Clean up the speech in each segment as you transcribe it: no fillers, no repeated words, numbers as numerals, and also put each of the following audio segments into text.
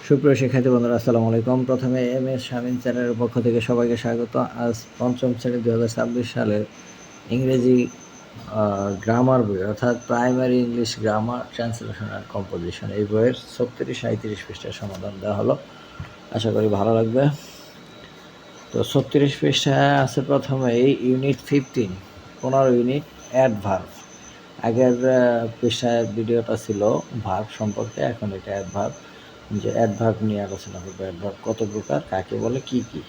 সুপ্রিয় শিক্ষার্থী বন্ধুরা, আসসালামু আলাইকুম। প্রথমে এম এস শামীম চ্যানেলের পক্ষ থেকে সবাইকে স্বাগত। আজ পঞ্চম শ্রেণী 2026 সালের ইংরেজি গ্রামার বই অর্থাৎ primary English grammar translation and composition এই বইয়ের 36-37 পৃষ্ঠার সমাধান দেওয়া হলো। আশা করি ভালো লাগবে। তো 36 পৃষ্ঠায় আছে প্রথমেই ইউনিট 15 15 ইউনিট অ্যাডভার্ব। আগের পৃষ্ঠায় ভিডিওটা ছিল ভার্ব সম্পর্কে, এখন এটা অ্যাডভার্ব, যে অ্যাডভার্ব নিয়ে আলোচনা করবো। অ্যাডভার্ব কত প্রকার, কাকে বলে, কি কি।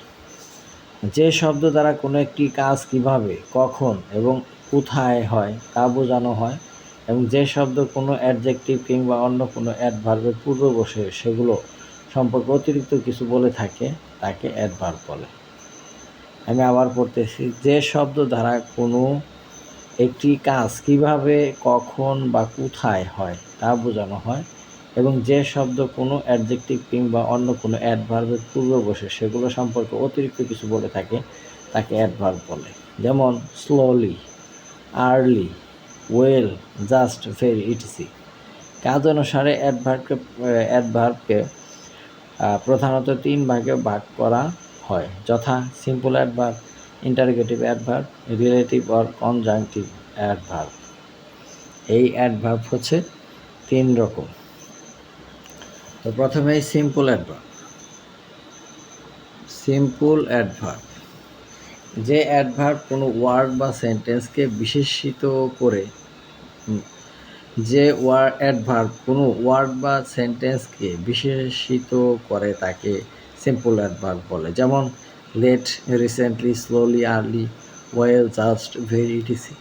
যে শব্দ দ্বারা কোনো একটি কাজ কিভাবে, কখন এবং কোথায় হয় তা বোঝানো হয়, এবং যে শব্দ কোনো অ্যাডজেক্টিভ কিংবা অন্য কোনো অ্যাডভার্বের পূর্ব বসে সেগুলো সম্পর্কে অতিরিক্ত কিছু বলে থাকে তাকে অ্যাডভার্ব বলে। আমি আবার পড়তেছি। যে শব্দ দ্বারা কোনো একটি কাজ কিভাবে, কখন বা কোথায় হয় তা বোঝানো হয়, এবং যে শব্দ কোনো অ্যাডজেক্টিভ কিংবা অন্য কোনো অ্যাডভার্বের পূর্ব বসে সেগুলো সম্পর্কে অতিরিক্ত কিছু বলে থাকে তাকে অ্যাডভার্ব বলে। যেমন slowly, early, well, just, very, etc. কাজ অনুসারে অ্যাডভার্বকে প্রধানত 3 ভাগে ভাগ করা হয়, যথা simple adverb, interrogative adverb, relative or conjunctive adverb. এই অ্যাডভার্ব হচ্ছে 3 রকম। তো প্রথমেই সিম্পল অ্যাডভার্ব। সিম্পল অ্যাডভার্ব যে অ্যাডভার্ব কোনো ওয়ার্ড বা সেন্টেন্সকে বিশেষিত করে, অ্যাডভার্ব কোনো ওয়ার্ড বা সেন্টেন্সকে বিশেষিত করে তাকে সিম্পল অ্যাডভার্ব বলে। যেমন late, recently, slowly, early, well, just, very, etc.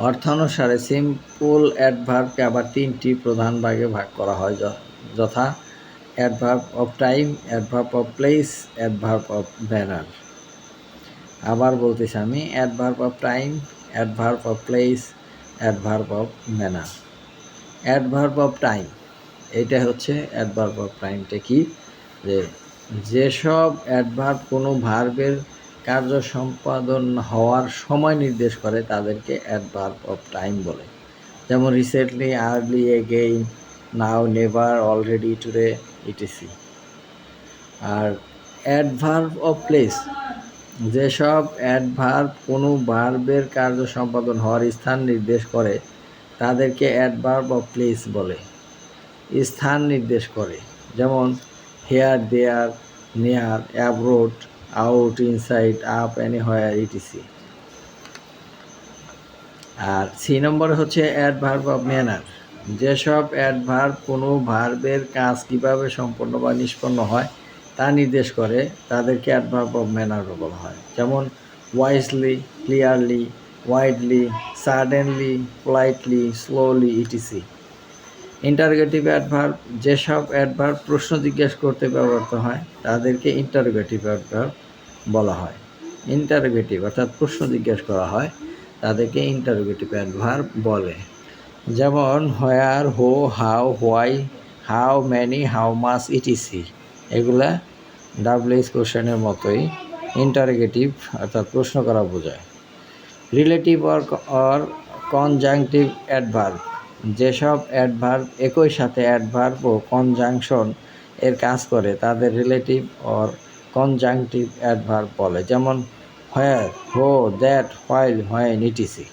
অর্থানুসারে সিম্পল অ্যাডভার্বকে আবার 3টি প্রধান ভাগে ভাগ করা হয়, যথা adverb of time, adverb of place, adverb of manner. আবার বলতেছি আমি, adverb of time, adverb of place, adverb of manner. Adverb of time, এটা হচ্ছে অ্যাডভার্ব অফ টাইমটা কি, যেসব অ্যাডভার্ব কোনো ভার্বের কার্য সম্পাদন হওয়ার সময় নির্দেশ করে তাদেরকে অ্যাডভার্ব অফ টাইম বলে। যেমন recently, early, again, now, never, already, today, etc. আর অ্যাডভার্ব অফ প্লেস, যেসব অ্যাডভার্ব কোনো ভার্বের কার্য সম্পাদন হওয়ার স্থান নির্দেশ করে তাদেরকে অ্যাডভার্ব অফ প্লেস বলে। স্থান নির্দেশ করে, যেমন here, there, near, abroad, out, inside, up, anywhere, etc. আর 3 নম্বরে হচ্ছে অ্যাডভার্ব অফ ম্যানার, যেসব অ্যাডভার্ব কোনো ভার্বের কাজ কিভাবে সম্পন্ন বা নিষ্পন্ন হয় তা নির্দেশ করে তাদেরকে অ্যাডভার্ব অফ ম্যানার বলা হয়। যেমন wisely, clearly, widely, suddenly, politely, slowly, etc. Interrogative adverb, যেসব অ্যাডভার্ব প্রশ্ন জিজ্ঞেস করতে ব্যবহৃত হয় তাদেরকে ইন্টারোগেটিভ অ্যাডভার্ব বলা হয়। ইন্টারোগেটিভ অর্থাৎ প্রশ্ন জিজ্ঞেস করা হয় তাদেরকে ইন্টারোগেটিভ অ্যাডভার্ব বলে। যেমন হোয়ার, হো, how, why, how many, how much, etc. এগুলা ডাব্লিউএইচ কোশ্চেনের মতোই ইন্টারোগেটিভ অর্থাৎ প্রশ্ন করা বোঝায়। রিলেটিভ অর কনজাংটিভ অ্যাডভার্ব, যেসব অ্যাডভার্ব একই সাথে অ্যাডভার্ব ও কনজাংশন এর কাজ করে তাদের রিলেটিভ অর কনজাংটিভ অ্যাডভার্ব বলে। যেমন হোয়ার, হো, দ্যাট, হোয়াইল, হোয়েন, ইটিসি।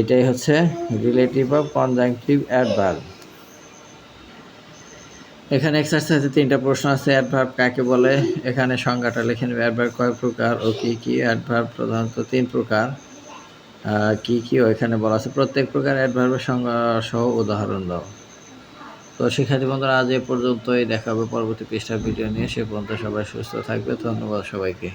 এটাই হচ্ছে রিলেটিভ অফ কনজাংটিভ অ্যাডভার্ব। এখানে এক্সারসাইজে 3টা প্রশ্ন আছে। অ্যাডভার্ব কাকে বলে, এখানে সংজ্ঞাটা লিখে নেবে। অ্যাডভার্ব কয় প্রকার ও কী কী? অ্যাডভার্ব প্রধানত 3 প্রকার। কী কী এখানে বলা আছে। প্রত্যেক প্রকার অ্যাডভার্বের সংজ্ঞা সহ উদাহরণ দাও। তো শিক্ষার্থী বন্ধুরা, আজ এ পর্যন্তই। দেখা হবে পরবর্তী পৃষ্ঠার ভিডিও নিয়ে। সে পর্যন্ত সবাই সুস্থ থাকবে। ধন্যবাদ সবাইকে।